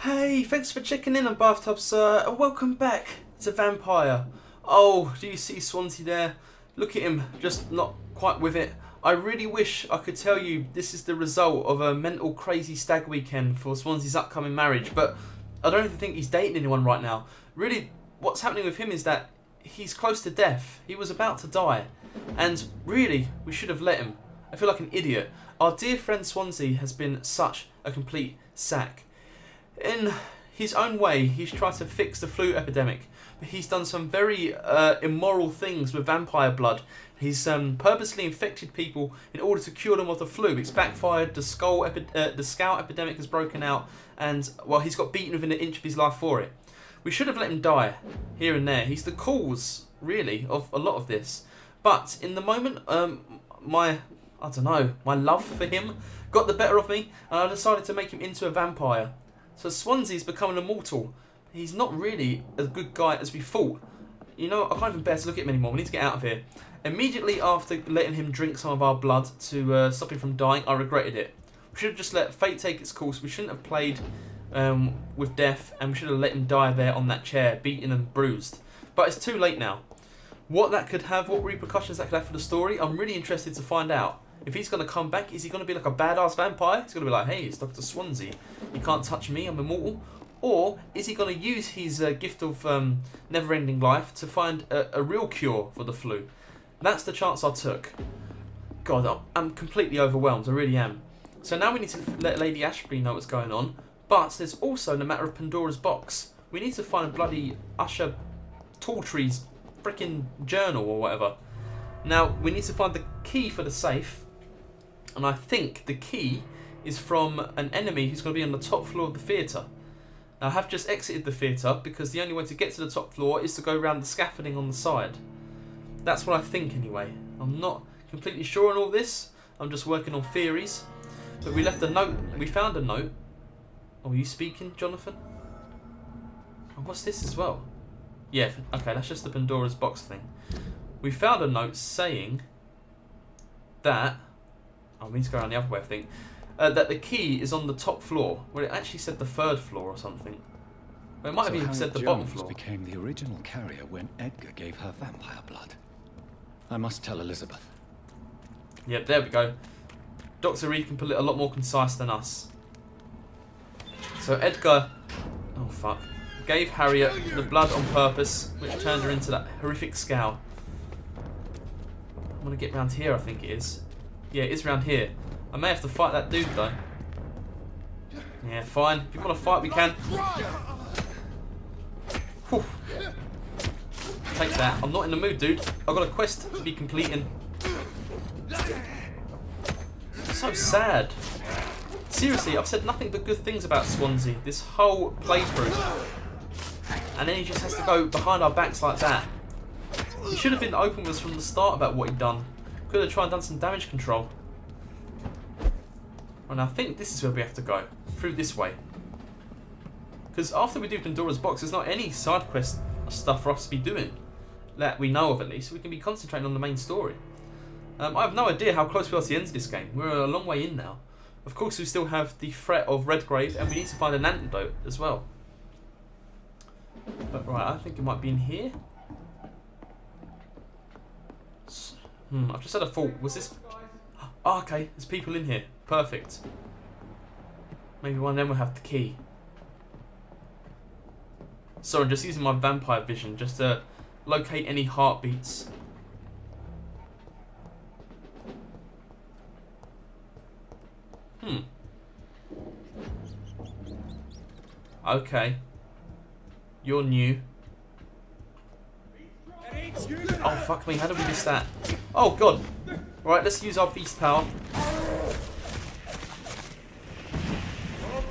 Hey, thanks for checking in on Bathtub Sir, and welcome back to Vampyr. Oh, do you see Swansea there? Look at him, just not quite with it. I really wish I could tell you this is the result of a mental crazy stag weekend for Swansea's upcoming marriage, but I don't even think he's dating anyone right now. Really, what's happening with him is that he's close to death. He was about to die, and really, we should have let him. I feel like an idiot. Our dear friend Swansea has been such a complete sack. In his own way, he's tried to fix the flu epidemic, but he's done some very immoral things with vampire blood. He's purposely infected people in order to cure them of the flu. It's backfired, the scale epidemic has broken out, and, well, he's got beaten within an inch of his life for it. We should have let him die, here and there. He's the cause, really, of a lot of this. But, in the moment, my love for him got the better of me, and I decided to make him into a vampire. So Swansea's becoming immortal. He's not really a good guy as we thought. You know, I can't even bear to look at him anymore. We need to get out of here. Immediately after letting him drink some of our blood to stop him from dying, I regretted it. We should have just let fate take its course. We shouldn't have played with death, and we should have let him die there on that chair, beaten and bruised. But it's too late now. What repercussions that could have for the story, I'm really interested to find out. If he's going to come back, is he going to be like a badass vampire? He's going to be like, hey, it's Dr. Swansea. You can't touch me, I'm immortal. Or is he going to use his gift of never-ending life to find a real cure for the flu? That's the chance I took. God, I'm completely overwhelmed. I really am. So now we need to let Lady Ashbury know what's going on. But there's also the matter of Pandora's box. We need to find a bloody Usher Talltree's freaking journal or whatever. Now, we need to find the key for the safe. And I think the key is from an enemy who's going to be on the top floor of the theatre. Now, I have just exited the theatre because the only way to get to the top floor is to go around the scaffolding on the side. That's what I think anyway. I'm not completely sure on all this. I'm just working on theories. But we left a note. We found a note. Oh, are you speaking, Jonathan? Oh, what's this as well? Yeah, okay, that's just the Pandora's box thing. We found a note saying that... Oh, we need to go around the other way, I think. That the key is on the top floor, where it actually said the third floor or something. Well, it might have even said the bottom floor. Became the original carrier when Edgar gave her vampire blood. I must tell Elizabeth. Yep, there we go. Dr. Reed can put it a lot more concise than us. So Edgar, oh fuck, gave Harriet the blood on purpose, which turned her into that horrific scowl. I'm gonna get round here, I think it is. Yeah, it is round here. I may have to fight that dude though. Yeah, fine. If you want to fight, we can. Whew. Take that. I'm not in the mood, dude. I've got a quest to be completing. So sad. Seriously, I've said nothing but good things about Swansea this whole playthrough. And then he just has to go behind our backs like that. He should have been open with us from the start about what he'd done. Could have tried and done some damage control. And I think this is where we have to go. Through this way. Because after we do Pandora's box, there's not any side quest stuff for us to be doing. That we know of at least. So we can be concentrating on the main story. I have no idea how close we are to the end of this game. We're a long way in now. Of course, we still have the threat of Redgrave, and we need to find an antidote as well. But right, I think it might be in here. I've just had a thought. Was this... Oh, okay. There's people in here. Perfect. Maybe one of them will have the key. Sorry, I'm just using my vampire vision just to locate any heartbeats. Okay. You're new. Oh, fuck me. How did we miss that? Oh, God. Right, let's use our beast power.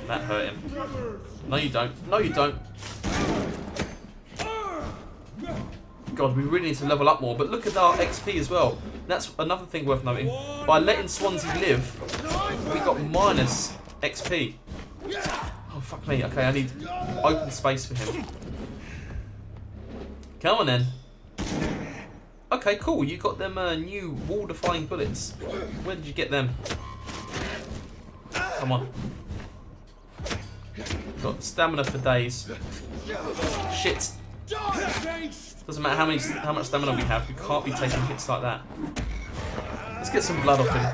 That hurt him. No, you don't. No, you don't. God, we really need to level up more. But look at our XP as well. That's another thing worth noting. By letting Swansea live, we got minus XP. Oh, fuck me. Okay, I need open space for him. Come on, then. Okay, cool. You got them new wall-defying bullets. Where did you get them? Come on. Got stamina for days. Shit. Doesn't matter how much stamina we have, we can't be taking hits like that. Let's get some blood off him.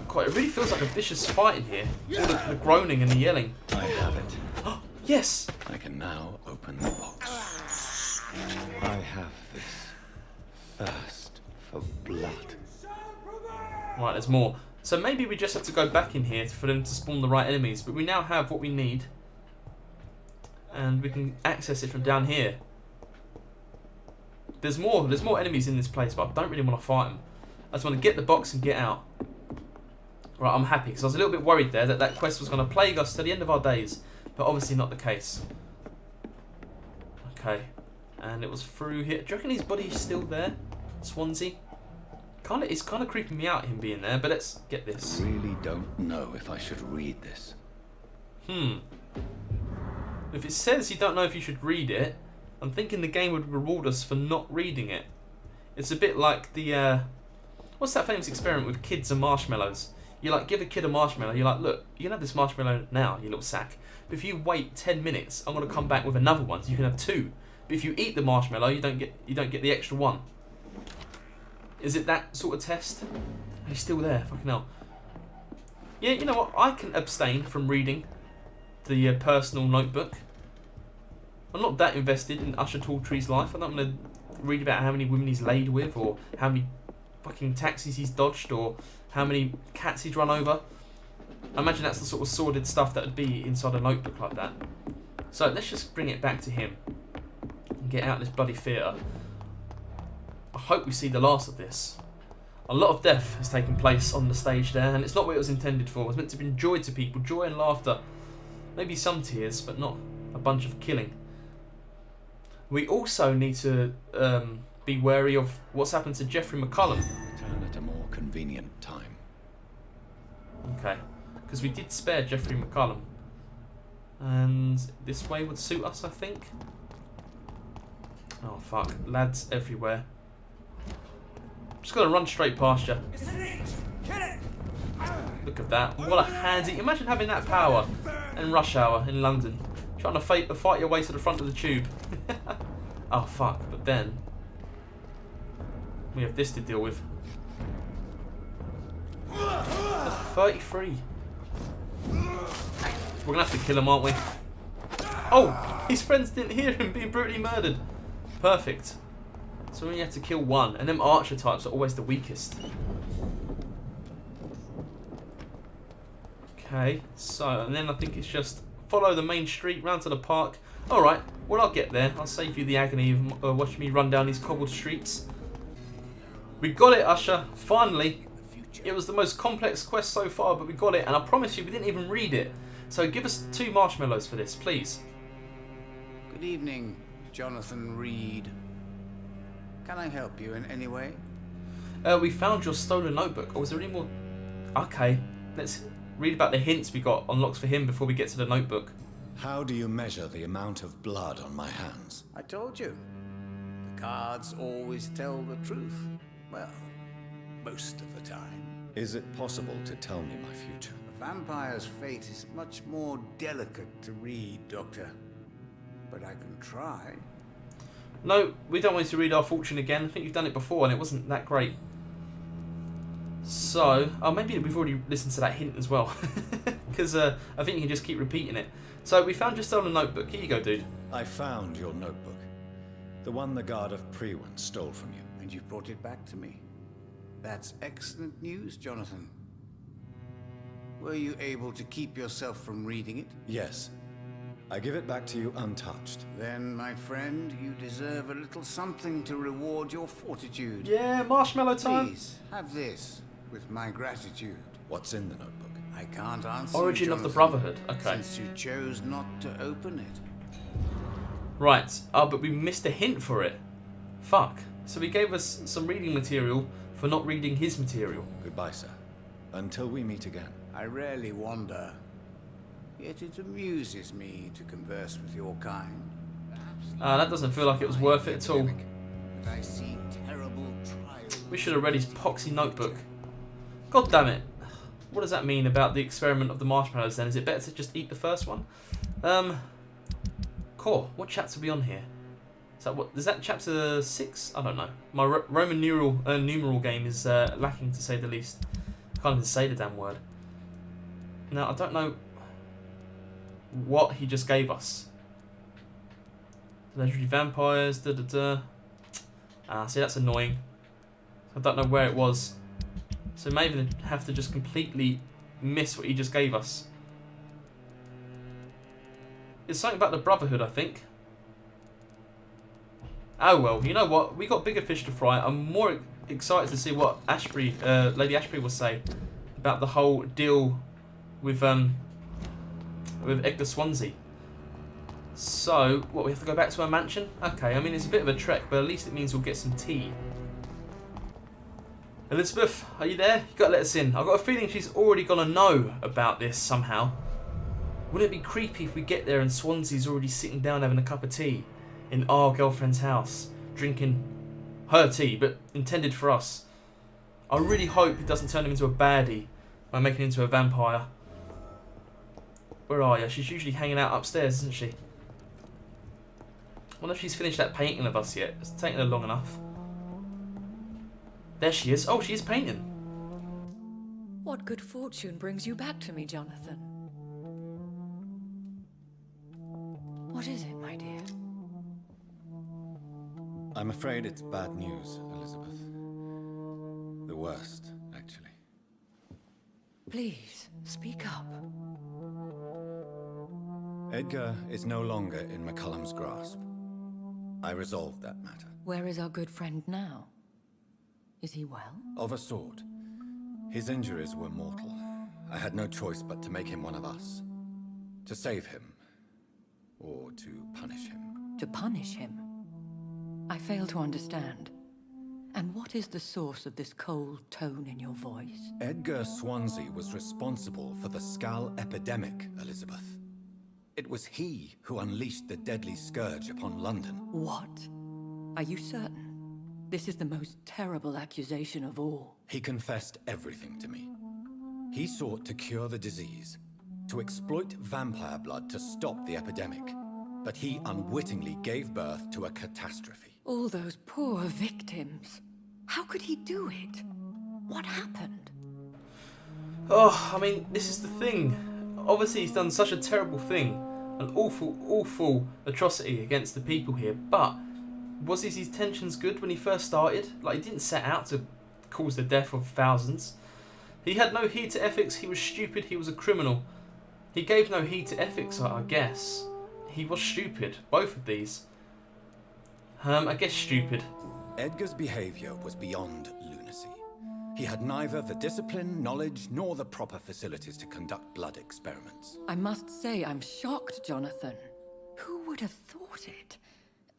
God, it really feels like a vicious fight in here. All the groaning and the yelling. I have it. Oh, yes! I can now open the box. I have this thirst for blood. Right, there's more. So maybe we just have to go back in here for them to spawn the right enemies. But we now have what we need. And we can access it from down here. There's more enemies in this place, but I don't really want to fight them. I just want to get the box and get out. Right, I'm happy, because I was a little bit worried there that that quest was going to plague us to the end of our days. But obviously not the case. Okay. And it was through here. Do you reckon his body's still there? Swansea? It's kind of creeping me out, him being there, but let's get this. I really don't know if I should read this. If it says you don't know if you should read it, I'm thinking the game would reward us for not reading it. It's a bit like the, what's that famous experiment with kids and marshmallows? You like give a kid a marshmallow, you're like, look, you can have this marshmallow now, you little sack. But if you wait 10 minutes, I'm going to come back with another one, so you can have 2. But if you eat the marshmallow, you don't get the extra one. Is it that sort of test? He's still there, fucking hell. Yeah, you know what? I can abstain from reading the personal notebook. I'm not that invested in Usher Talltree's life. I'm not going to read about how many women he's laid with, or how many fucking taxis he's dodged, or how many cats he's run over. I imagine that's the sort of sordid stuff that would be inside a notebook like that. So let's just bring it back to him and get out of this bloody theatre. I hope we see the last of this. A lot of death has taken place on the stage there, and it's not what it was intended for. It was meant to bring joy to people, joy and laughter. Maybe some tears, but not a bunch of killing. We also need to be wary of what's happened to Jeffrey McCullum. Return at a more convenient time. Okay, because we did spare Jeffrey McCullum. And this way would suit us, I think. Oh fuck, lads everywhere. Just gonna run straight past you. Look at that, what a handsy. Imagine having that power in rush hour in London. Trying to fight your way to the front of the tube. Oh fuck, but then we have this to deal with. That's 33. We're gonna have to kill him, aren't we? Oh, his friends didn't hear him being brutally murdered. Perfect. So we only have to kill one, and them archer types are always the weakest. Okay, so, and then I think it's just follow the main street round to the park. Alright, well I'll get there. I'll save you the agony of watching me run down these cobbled streets. We got it, Usher. Finally. It was the most complex quest so far, but we got it, and I promise you we didn't even read it. So give us 2 marshmallows for this, please. Good evening, Jonathan Reed. Can I help you in any way? We found your stolen notebook. Oh, was there any more? Okay, let's read about the hints we got unlocked for him before we get to the notebook. How do you measure the amount of blood on my hands? I told you. The cards always tell the truth. Well, most of the time. Is it possible to tell me my future? A vampire's fate is much more delicate to read, Doctor. But I can try. No, we don't want you to read our fortune again. I think you've done it before and it wasn't that great. So, oh, maybe we've already listened to that hint as well. Because I think you can just keep repeating it. So, we found your stolen notebook. Here you go, dude. I found your notebook. The one the guard of Prewan stole from you. And you've brought it back to me. That's excellent news, Jonathan. Were you able to keep yourself from reading it? Yes. I give it back to you untouched. Then, my friend, you deserve a little something to reward your fortitude. Yeah, marshmallow time. Please, have this with my gratitude. What's in the notebook? I can't answer Origin you, of the Jonathan, Brotherhood. Okay. Since you chose not to open it. Right. Oh, but we missed a hint for it. Fuck. So he gave us some reading material for not reading his material. Goodbye, sir. Until we meet again. I rarely wander. Yet it amuses me to converse with your kind. That doesn't feel like it was worth it at all. But I see terrible trials. We should have read his poxy notebook. God damn it. what does that mean about the experiment of the marshmallows then? Is it better to just eat the first one? Core, what chapter are we on here? Is that chapter 6? I don't know. My Roman numeral game is lacking, to say the least. I can't even say the damn word. Now, I don't know what he just gave us. Legendary vampires, see, that's annoying. I don't know where it was. So maybe they have to just completely miss what he just gave us. It's something about the Brotherhood, I think. Oh well, you know what? We got bigger fish to fry. I'm more excited to see what Lady Ashbury will say about the whole deal with Edgar Swansea. So, what, we have to go back to her mansion? Okay, I mean, it's a bit of a trek, but at least it means we'll get some tea. Elizabeth, are you there? You gotta let us in. I've got a feeling she's already gonna know about this somehow. Wouldn't it be creepy if we get there and Swansea's already sitting down having a cup of tea in our girlfriend's house, drinking her tea, but intended for us? I really hope it doesn't turn him into a baddie by making him into a vampire. Where are you? She's usually hanging out upstairs, isn't she? I wonder if she's finished that painting of us yet. It's taken her long enough. There she is. Oh, she is painting. What good fortune brings you back to me, Jonathan? What is it, my dear? I'm afraid it's bad news, Elizabeth. The worst, actually. Please, speak up. Edgar is no longer in McCullum's grasp. I resolved that matter. Where is our good friend now? Is he well? Of a sort. His injuries were mortal. I had no choice but to make him one of us. To save him. Or to punish him. To punish him? I fail to understand. And what is the source of this cold tone in your voice? Edgar Swansea was responsible for the Skull epidemic, Elizabeth. It was he who unleashed the deadly scourge upon London. What? Are you certain? This is the most terrible accusation of all. He confessed everything to me. He sought to cure the disease, to exploit vampire blood to stop the epidemic. But he unwittingly gave birth to a catastrophe. All those poor victims. How could he do it? What happened? Oh, I mean, this is the thing. Obviously, he's done such a terrible thing. An awful, awful atrocity against the people here. But was his intentions good when he first started? Like, he didn't set out to cause the death of thousands. He had no heed to ethics. He was stupid. He was a criminal. He gave no heed to ethics, I guess. He was stupid. Both of these. I guess stupid. Edgar's behavior was beyond lunacy. He had neither the discipline, knowledge, nor the proper facilities to conduct blood experiments. I must say I'm shocked, Jonathan. Who would have thought it?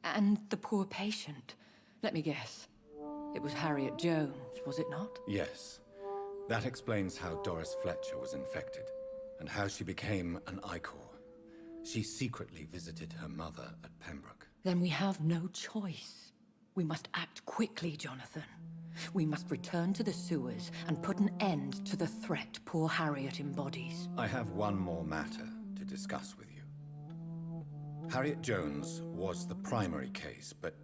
And the poor patient. Let me guess. It was Harriet Jones, was it not? Yes. That explains how Doris Fletcher was infected, and how she became an Ichor. She secretly visited her mother at Pembroke. Then we have no choice. We must act quickly, Jonathan. We must return to the sewers and put an end to the threat poor Harriet embodies. I have one more matter to discuss with you. Harriet Jones was the primary case, but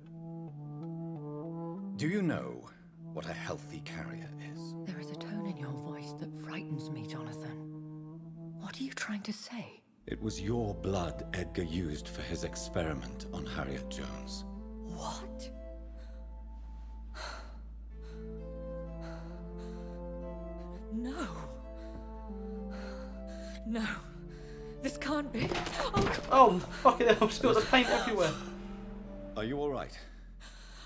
do you know what a healthy carrier is? There is a tone in your voice that frightens me, Jonathan. What are you trying to say? It was your blood Edgar used for his experiment on Harriet Jones. What? No. No. This can't be. Oh, fucking hell, I've spilled the paint everywhere. Are you all right?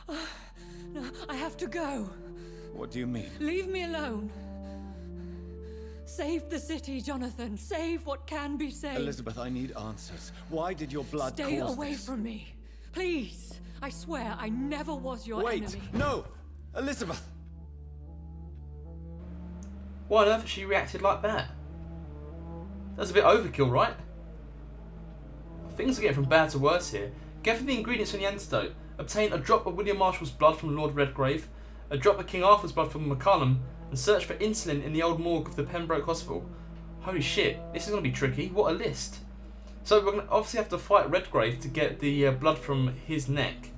No, I have to go. What do you mean? Leave me alone. Save the city, Jonathan. Save what can be saved. Elizabeth, I need answers. Why did your blood Stay cause away this? from me. Please. I swear I never was your Wait! enemy. No! Elizabeth! Why on earth has she reacted like that? That's a bit overkill, right? Things are getting from bad to worse here. Gather the ingredients from the antidote. Obtain a drop of William Marshall's blood from Lord Redgrave, a drop of King Arthur's blood from McCullum, And search for insulin in the old morgue of the Pembroke Hospital. Holy shit, this is going to be tricky. What a list. So we're going to obviously have to fight Redgrave to get the blood from his neck.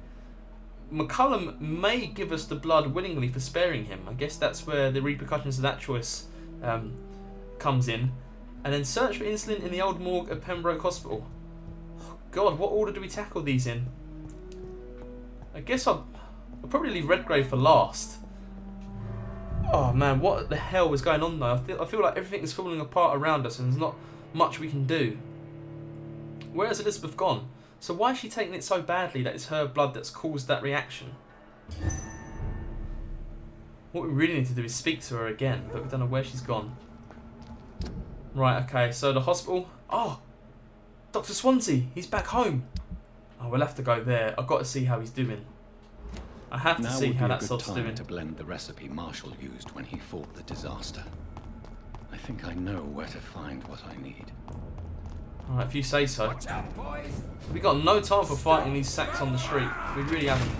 McCullum may give us the blood willingly for sparing him. I guess that's where the repercussions of that choice comes in. And then search for insulin in the old morgue of Pembroke Hospital. Oh God, what order do we tackle these in? I guess I'll probably leave Redgrave for last. Oh man, what the hell is going on though? I feel like everything is falling apart around us and there's not much we can do. Where has Elizabeth gone? So why is she taking it so badly that it's her blood that's caused that reaction? What we really need to do is speak to her again, but we don't know where she's gone. Right, okay, so the hospital. Oh! Dr. Swansea, he's back home. Oh, we'll have to go there. I've got to see how he's doing. I have to see how that sod's doing. To blend the recipe Marshall used when he fought the disaster. I think I know where to find what I need. Alright, if you say so. We got no time for fighting these sacks on the street. We really haven't.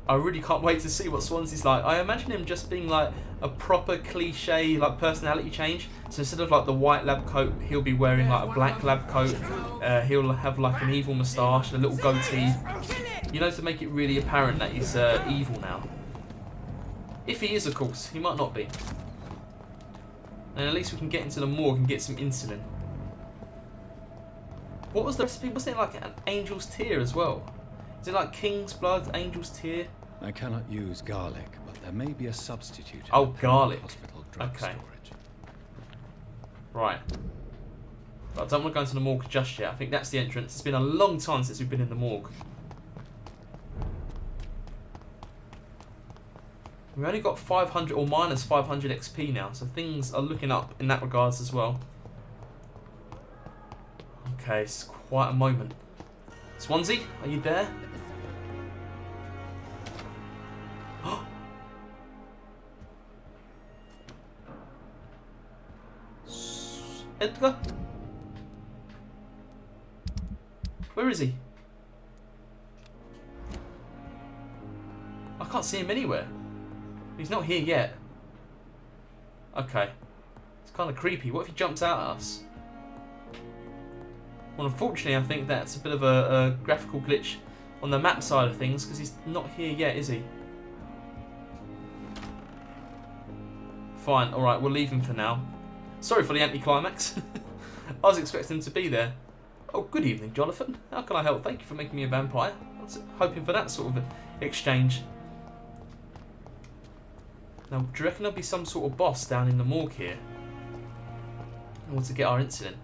I really can't wait to see what Swansea's like. I imagine him just being like a proper cliche like personality change. So instead of like the white lab coat, he'll be wearing like a black lab coat. He'll have like an evil moustache and a little goatee. You know, to make it really apparent that he's evil now. If he is, of course. He might not be. And at least we can get into the morgue and get some insulin. What was the recipe? Wasn't it like an angel's tear as well? Is it like king's blood, angel's tear? I cannot use garlic, but there may be a substitute. In Oh, the garlic. Hospital drug Okay. storage. Right. But I don't want to go into the morgue just yet. I think that's the entrance. It's been a long time since we've been in the morgue. We've only got 500 or minus 500 XP now, so things are looking up in that regards as well. Okay, it's quite a moment. Swansea, are you there? Edgar? Where is he? I can't see him anywhere. He's not here yet. Okay. It's kind of creepy. What if he jumps out at us? Well, unfortunately, I think that's a bit of a graphical glitch on the map side of things, because he's not here yet, is he? Fine. Alright, we'll leave him for now. Sorry for the anticlimax. I was expecting him to be there. Oh, good evening, Jonathan. How can I help? Thank you for making me a vampire. I was hoping for that sort of exchange. Now, do you reckon there'll be some sort of boss down in the morgue here in order to get our insulin?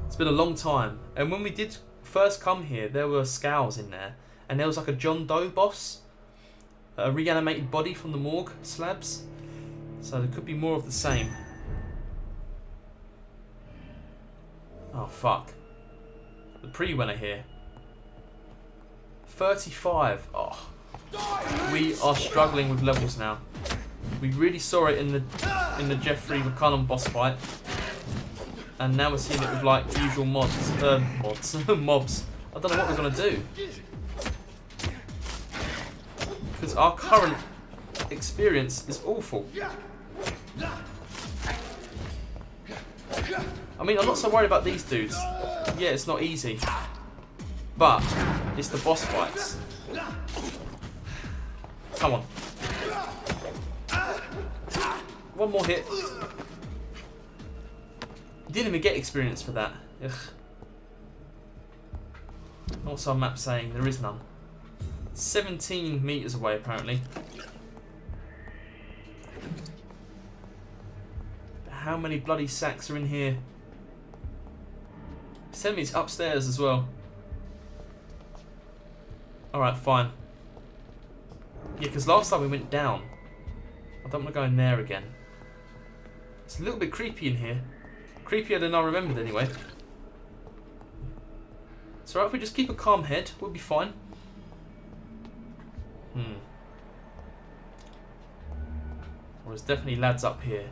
It's been a long time. And when we did first come here, there were scows in there. And there was like a John Doe boss. A reanimated body from the morgue slabs. So there could be more of the same. Oh, fuck. The pre-winner here. 35. Oh. We are struggling with levels now. We really saw it in the Jeffrey McCullum boss fight. And now we're seeing it with like usual mobs. Mobs. I don't know what we're going to do. Because our current experience is awful. I mean, I'm not so worried about these dudes. Yeah, it's not easy. But it's the boss fights. Come on. One more hit. Didn't even get experience for that. Ugh. What's our map saying? There is none. 17 meters away, apparently. How many bloody sacks are in here? It's telling me it's upstairs as well. Alright, fine. Yeah, because last time we went down. I don't want to go in there again. It's a little bit creepy in here. Creepier than I remembered, anyway. It's alright if we just keep a calm head. We'll be fine. Well, there's definitely lads up here.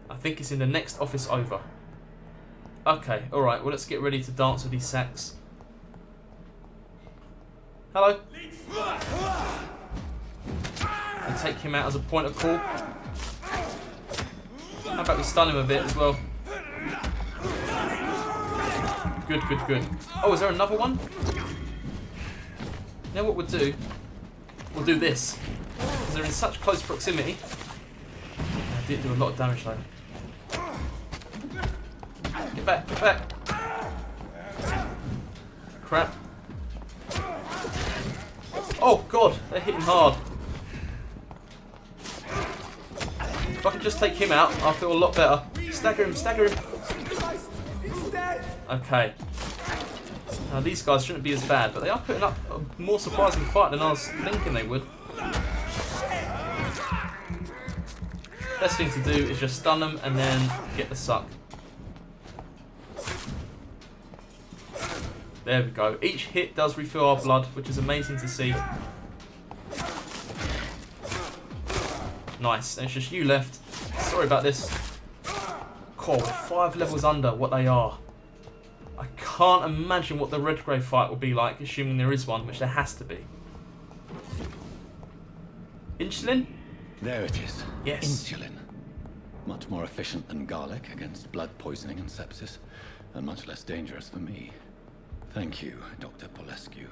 I think it's in the next office over. Okay, alright. Well, let's get ready to dance with these sacks. Hello. And take him out as a point of call. How about we stun him a bit as well? Good, good, good. Oh, is there another one? You know what we'll do? We'll do this. Because they're in such close proximity. I did do a lot of damage though. Get back, get back. Crap. Oh god, they're hitting hard. If I can just take him out, I'll feel a lot better. Stagger him, stagger him. Okay. Now these guys shouldn't be as bad, but they are putting up a more surprising fight than I was thinking they would. Best thing to do is just stun them and then get the suck. There we go. Each hit does refill our blood, which is amazing to see. Nice. And it's just you left. Sorry about this. Cool. 5 levels under what they are. I can't imagine what the Redgrave fight will be like, assuming there is one, which there has to be. Insulin? There it is. Yes. Insulin. Much more efficient than garlic against blood poisoning and sepsis, and much less dangerous for me. Thank you, Dr. Polescu.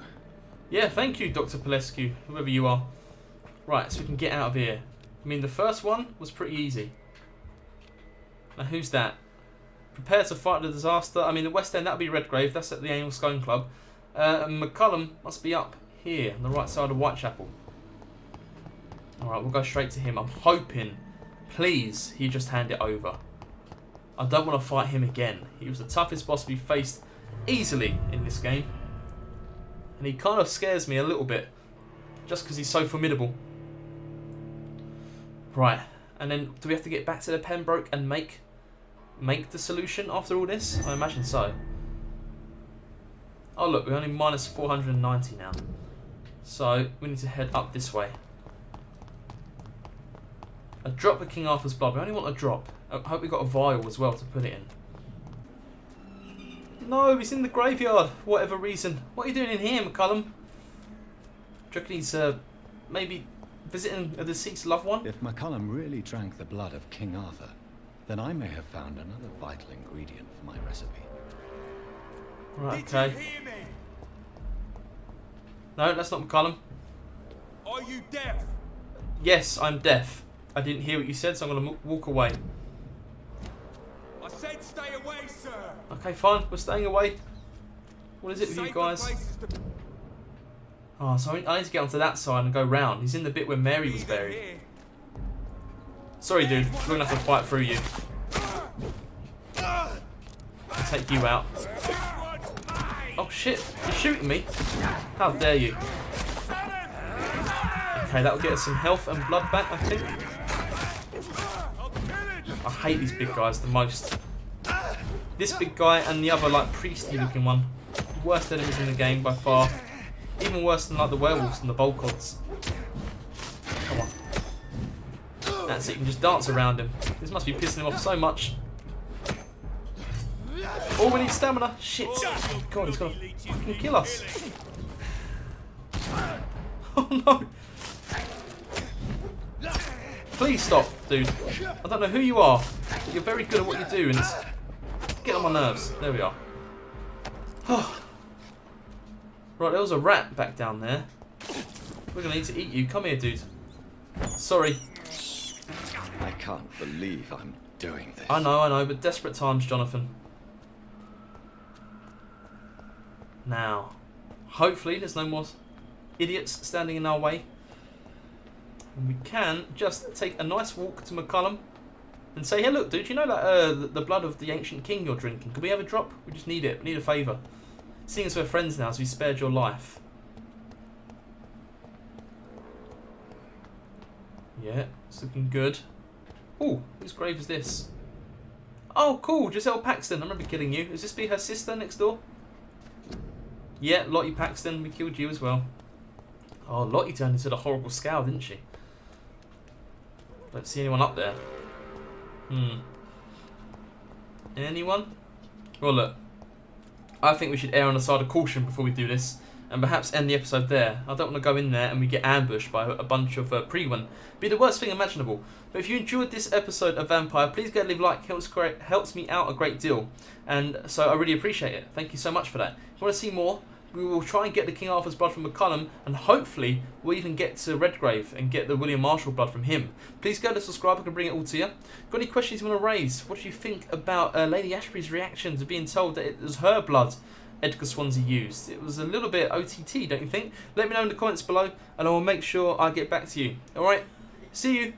Yeah, thank you, Dr. Polescu, whoever you are. Right, so we can get out of here. I mean, the first one was pretty easy. Now, who's that? Prepare to fight the disaster. I mean, the West End, that'll be Redgrave. That's at the Annual Scone Club. And McCullum must be up here, on the right side of Whitechapel. Alright, we'll go straight to him. I'm hoping, please, he just hand it over. I don't want to fight him again. He was the toughest boss we faced easily in this game. And he kind of scares me a little bit. Just because he's so formidable. Right, and then do we have to get back to the Pembroke and make the solution after all this? I imagine so. Oh look, we're only minus 490 now. So we need to head up this way. A drop of King Arthur's blood. We only want a drop. I hope we got a vial as well to put it in. No, he's in the graveyard for whatever reason. What are you doing in here, McCullum? Do you reckon he's maybe visiting a deceased loved one? If McCullum really drank the blood of King Arthur, then I may have found another vital ingredient for my recipe. Right, okay. Did you hear me? No, that's not McCullum. Are you deaf? Yes, I'm deaf. I didn't hear what you said, so I'm going to walk away. I said stay away, sir. Okay, fine. We're staying away. What is it with you Safer guys? places to- Oh, so I need to get onto that side and go round. He's in the bit where Mary was Leave it buried. here. Sorry, dude. We're going to have to fight through you. I'll take you out. Oh, shit. You're shooting me? How dare you? Okay, that'll get us some health and blood back, I think. I hate these big guys the most. This big guy and the other, like, priesty looking one. Worst enemies in the game by far. Even worse than, like, the werewolves and the Volcods. Come on. That's it, you can just dance around him. This must be pissing him off so much. Oh, we need stamina. Shit. Oh, God, he's gonna fucking kill us. Oh, no. Please stop, dude. I don't know who you are, but you're very good at what you do, and it's getting on my nerves. There we are. Right, there was a rat back down there. We're gonna need to eat you. Come here, dude. Sorry. I can't believe I'm doing this. I know, but desperate times, Jonathan. Now, hopefully there's no more idiots standing in our way. And we can just take a nice walk to McCullum and say, hey look dude, you know that the blood of the ancient king you're drinking? Could we have a drop? We just need it. We need a favour. Seeing as we're friends now, as we spared your life. Yeah, it's looking good. Oh, whose grave is this? Oh, cool, Giselle Paxton. I remember killing you. Is this be her sister next door? Yeah, Lottie Paxton. We killed you as well. Oh, Lottie turned into the horrible scowl, didn't she? Don't see anyone up there. Anyone? Well, look. I think we should err on the side of caution before we do this. and perhaps end the episode there. I don't want to go in there and we get ambushed by a bunch of pre-1. Be the worst thing imaginable. But if you enjoyed this episode of Vampyr, please go leave a like. Helps me out a great deal, and so I really appreciate it. Thank you so much for that. If you want to see more, we will try and get the King Arthur's blood from McCullum, and hopefully we'll even get to Redgrave and get the William Marshall blood from him. Please go to subscribe, I can bring it all to you. Got any questions you want to raise? What do you think about Lady Ashbury's reaction to being told that it was her blood Edgar Swansea used? It was a little bit OTT, don't you think? Let me know in the comments below, and I will make sure I get back to you. Alright, see you!